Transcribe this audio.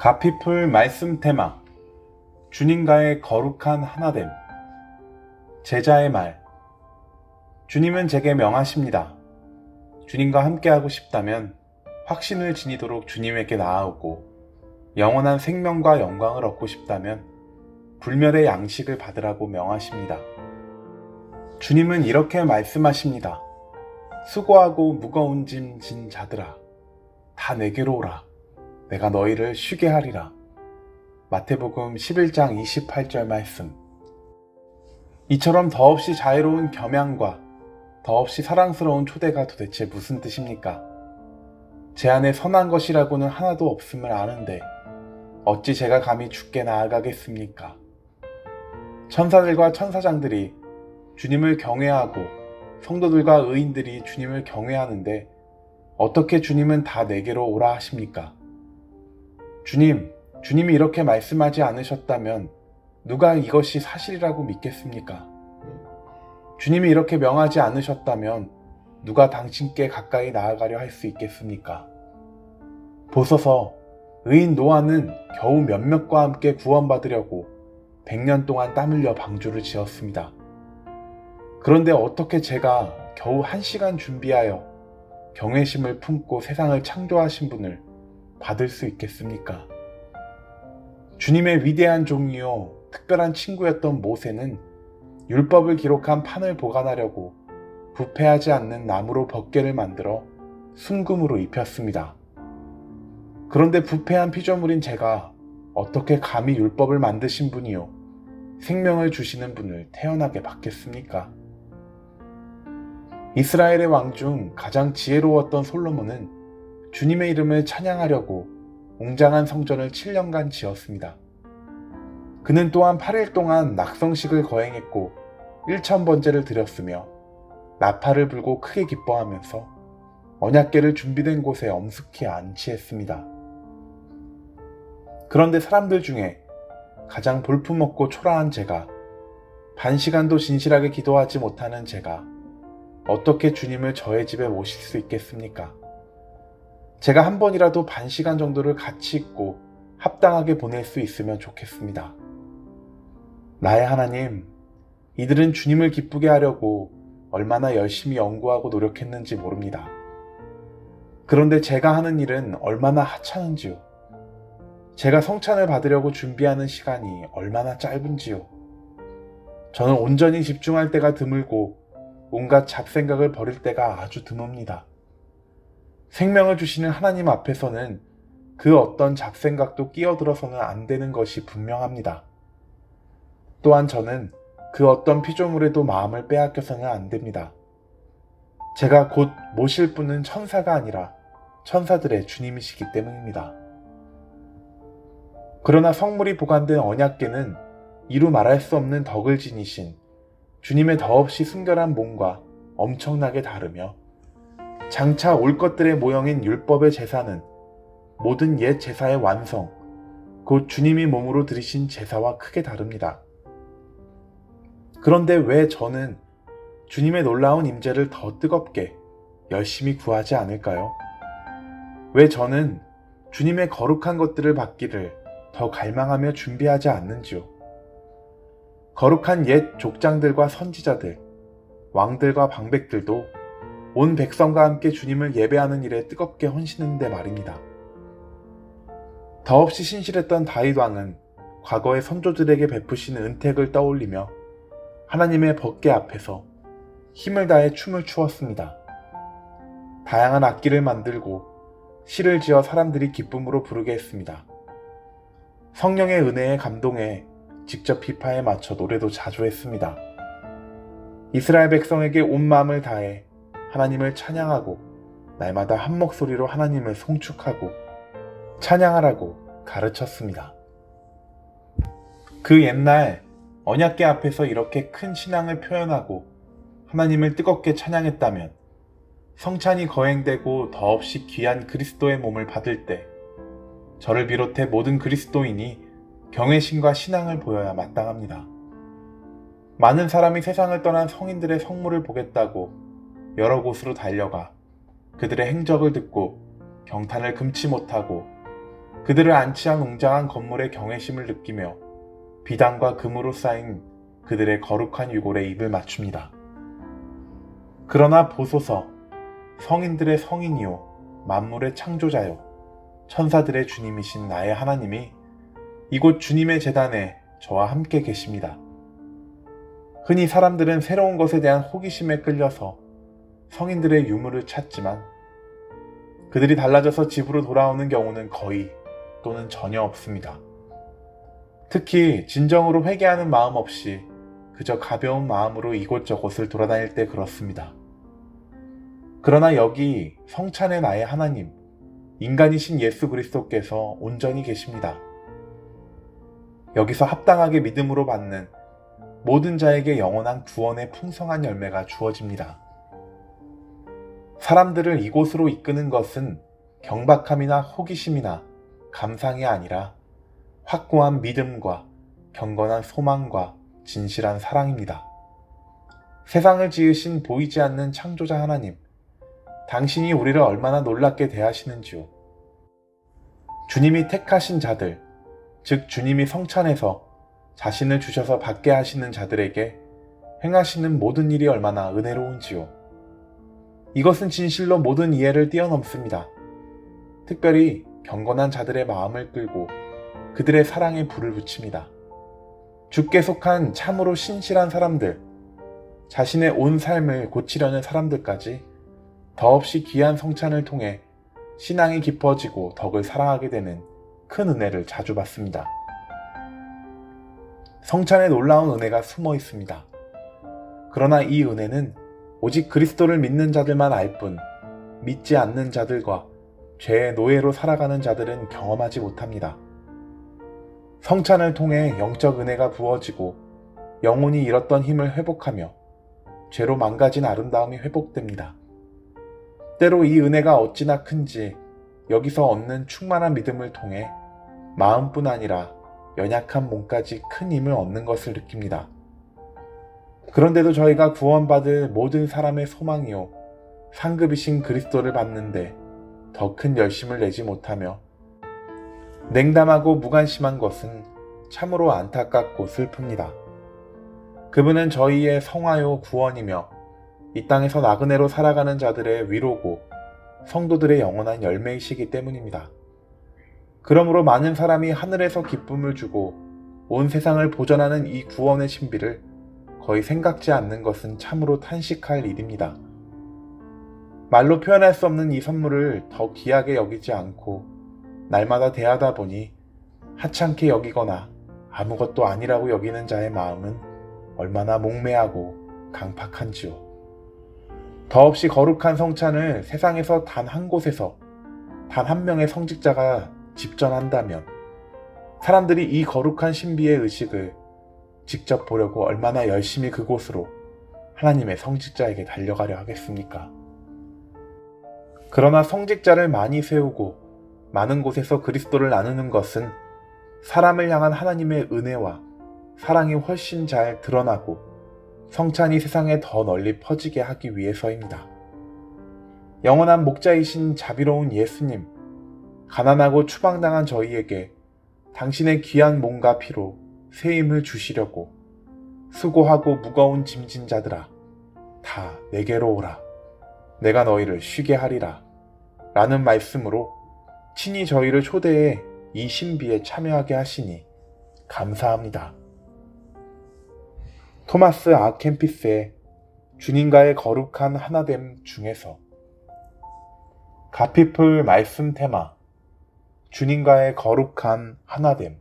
가피풀 말씀 테마 주님과의 거룩한 하나됨. 제자의 말. 주님은 제게 명하십니다. 주님과 함께하고 싶다면 확신을 지니도록 주님에게 나아오고, 영원한 생명과 영광을 얻고 싶다면 불멸의 양식을 받으라고 명하십니다. 주님은 이렇게 말씀하십니다. 수고하고 무거운 짐 진 자들아, 다 내게로 오라. 내가 너희를 쉬게 하리라. 마태복음 11장 28절 말씀. 이처럼 더없이 자유로운 겸양과 더없이 사랑스러운 초대가 도대체 무슨 뜻입니까? 제 안에 선한 것이라고는 하나도 없음을 아는데 어찌 제가 감히 주께 나아가겠습니까? 천사들과 천사장들이 주님을 경외하고 성도들과 의인들이 주님을 경외하는데 어떻게 주님은 다 내게로 오라 하십니까? 주님이 이렇게 말씀하지 않으셨다면 누가 이것이 사실이라고 믿겠습니까? 주님이 이렇게 명하지 않으셨다면 누가 당신께 가까이 나아가려 할 수 있겠습니까? 보소서, 의인 노아는 겨우 몇몇과 함께 구원받으려고 100년 동안 땀 흘려 방주를 지었습니다. 그런데 어떻게 제가 겨우 1시간 준비하여 경외심을 품고 세상을 창조하신 분을 받을 수 있겠습니까? 주님의 위대한 종이요 특별한 친구였던 모세는 율법을 기록한 판을 보관하려고 부패하지 않는 나무로 벗개를 만들어 순금으로 입혔습니다. 그런데 부패한 피조물인 제가 어떻게 감히 율법을 만드신 분이요 생명을 주시는 분을 태어나게 받겠습니까? 이스라엘의 왕 중 가장 지혜로웠던 솔로몬은 주님의 이름을 찬양하려고 웅장한 성전을 7년간 지었습니다. 그는 또한 8일 동안 낙성식을 거행했고 1000번제를 드렸으며 나팔을 불고 크게 기뻐하면서 언약궤를 준비된 곳에 엄숙히 안치했습니다. 그런데 사람들 중에 가장 볼품없고 초라한 제가, 반시간도 진실하게 기도하지 못하는 제가 어떻게 주님을 저의 집에 모실 수 있겠습니까? 제가 한 번이라도 반시간 정도를 같이 있고 합당하게 보낼 수 있으면 좋겠습니다. 나의 하나님, 이들은 주님을 기쁘게 하려고 얼마나 열심히 연구하고 노력했는지 모릅니다. 그런데 제가 하는 일은 얼마나 하찮은지요. 제가 성찬을 받으려고 준비하는 시간이 얼마나 짧은지요. 저는 온전히 집중할 때가 드물고 온갖 잡생각을 버릴 때가 아주 드뭅니다. 생명을 주시는 하나님 앞에서는 그 어떤 잡생각도 끼어들어서는 안 되는 것이 분명합니다. 또한 저는 그 어떤 피조물에도 마음을 빼앗겨서는 안 됩니다. 제가 곧 모실 분은 천사가 아니라 천사들의 주님이시기 때문입니다. 그러나 성물이 보관된 언약궤는 이루 말할 수 없는 덕을 지니신 주님의 더없이 순결한 몸과 엄청나게 다르며, 장차 올 것들의 모형인 율법의 제사는 모든 옛 제사의 완성, 곧 주님이 몸으로 드리신 제사와 크게 다릅니다. 그런데 왜 저는 주님의 놀라운 임재를 더 뜨겁게 열심히 구하지 않을까요? 왜 저는 주님의 거룩한 것들을 받기를 더 갈망하며 준비하지 않는지요? 거룩한 옛 족장들과 선지자들, 왕들과 방백들도 온 백성과 함께 주님을 예배하는 일에 뜨겁게 헌신했는데 말입니다. 더없이 신실했던 다윗 왕은 과거의 선조들에게 베푸신 은택을 떠올리며 하나님의 법궤 앞에서 힘을 다해 춤을 추었습니다. 다양한 악기를 만들고 시를 지어 사람들이 기쁨으로 부르게 했습니다. 성령의 은혜에 감동해 직접 비파에 맞춰 노래도 자주 했습니다. 이스라엘 백성에게 온 마음을 다해 하나님을 찬양하고 날마다 한 목소리로 하나님을 송축하고 찬양하라고 가르쳤습니다. 그 옛날 언약궤 앞에서 이렇게 큰 신앙을 표현하고 하나님을 뜨겁게 찬양했다면 성찬이 거행되고 더없이 귀한 그리스도의 몸을 받을 때 저를 비롯해 모든 그리스도인이 경외심과 신앙을 보여야 마땅합니다. 많은 사람이 세상을 떠난 성인들의 성물을 보겠다고 여러 곳으로 달려가 그들의 행적을 듣고 경탄을 금치 못하고 그들을 안치한 웅장한 건물의 경외심을 느끼며 비단과 금으로 쌓인 그들의 거룩한 유골에 입을 맞춥니다. 그러나 보소서, 성인들의 성인이요 만물의 창조자요 천사들의 주님이신 나의 하나님이 이곳 주님의 제단에 저와 함께 계십니다. 흔히 사람들은 새로운 것에 대한 호기심에 끌려서 성인들의 유물을 찾지만 그들이 달라져서 집으로 돌아오는 경우는 거의 또는 전혀 없습니다. 특히 진정으로 회개하는 마음 없이 그저 가벼운 마음으로 이곳저곳을 돌아다닐 때 그렇습니다. 그러나 여기 성찬의 나의 하나님, 인간이신 예수 그리스도께서 온전히 계십니다. 여기서 합당하게 믿음으로 받는 모든 자에게 영원한 구원의 풍성한 열매가 주어집니다. 사람들을 이곳으로 이끄는 것은 경박함이나 호기심이나 감상이 아니라 확고한 믿음과 경건한 소망과 진실한 사랑입니다. 세상을 지으신 보이지 않는 창조자 하나님, 당신이 우리를 얼마나 놀랍게 대하시는지요. 주님이 택하신 자들, 즉 주님이 성찬에서 자신을 주셔서 받게 하시는 자들에게 행하시는 모든 일이 얼마나 은혜로운지요. 이것은 진실로 모든 이해를 뛰어넘습니다. 특별히 경건한 자들의 마음을 끌고 그들의 사랑에 불을 붙입니다. 주께 속한 참으로 신실한 사람들, 자신의 온 삶을 고치려는 사람들까지 더없이 귀한 성찬을 통해 신앙이 깊어지고 덕을 사랑하게 되는 큰 은혜를 자주 받습니다. 성찬에 놀라운 은혜가 숨어 있습니다. 그러나 이 은혜는 오직 그리스도를 믿는 자들만 알 뿐, 믿지 않는 자들과 죄의 노예로 살아가는 자들은 경험하지 못합니다. 성찬을 통해 영적 은혜가 부어지고 영혼이 잃었던 힘을 회복하며 죄로 망가진 아름다움이 회복됩니다. 때로 이 은혜가 어찌나 큰지 여기서 얻는 충만한 믿음을 통해 마음뿐 아니라 연약한 몸까지 큰 힘을 얻는 것을 느낍니다. 그런데도 저희가 구원받을 모든 사람의 소망이요 상급이신 그리스도를 받는데 더 큰 열심을 내지 못하며 냉담하고 무관심한 것은 참으로 안타깝고 슬픕니다. 그분은 저희의 성화요 구원이며 이 땅에서 나그네로 살아가는 자들의 위로고 성도들의 영원한 열매이시기 때문입니다. 그러므로 많은 사람이 하늘에서 기쁨을 주고 온 세상을 보전하는 이 구원의 신비를 거의 생각지 않는 것은 참으로 탄식할 일입니다. 말로 표현할 수 없는 이 선물을 더 귀하게 여기지 않고 날마다 대하다 보니 하찮게 여기거나 아무것도 아니라고 여기는 자의 마음은 얼마나 목매하고 강팍한지요. 더없이 거룩한 성찬을 세상에서 단 한 곳에서 단 한 명의 성직자가 집전한다면 사람들이 이 거룩한 신비의 의식을 직접 보려고 얼마나 열심히 그곳으로 하나님의 성직자에게 달려가려 하겠습니까? 그러나 성직자를 많이 세우고 많은 곳에서 그리스도를 나누는 것은 사람을 향한 하나님의 은혜와 사랑이 훨씬 잘 드러나고 성찬이 세상에 더 널리 퍼지게 하기 위해서입니다. 영원한 목자이신 자비로운 예수님, 가난하고 추방당한 저희에게 당신의 귀한 몸과 피로 새 힘을 주시려고 수고하고 무거운 짐진 자들아, 다 내게로 오라. 내가 너희를 쉬게 하리라. 라는 말씀으로 친히 저희를 초대해 이 신비에 참여하게 하시니 감사합니다. 토마스 아 캠피스의 주님과의 거룩한 하나됨 중에서 가피풀 말씀 테마 주님과의 거룩한 하나됨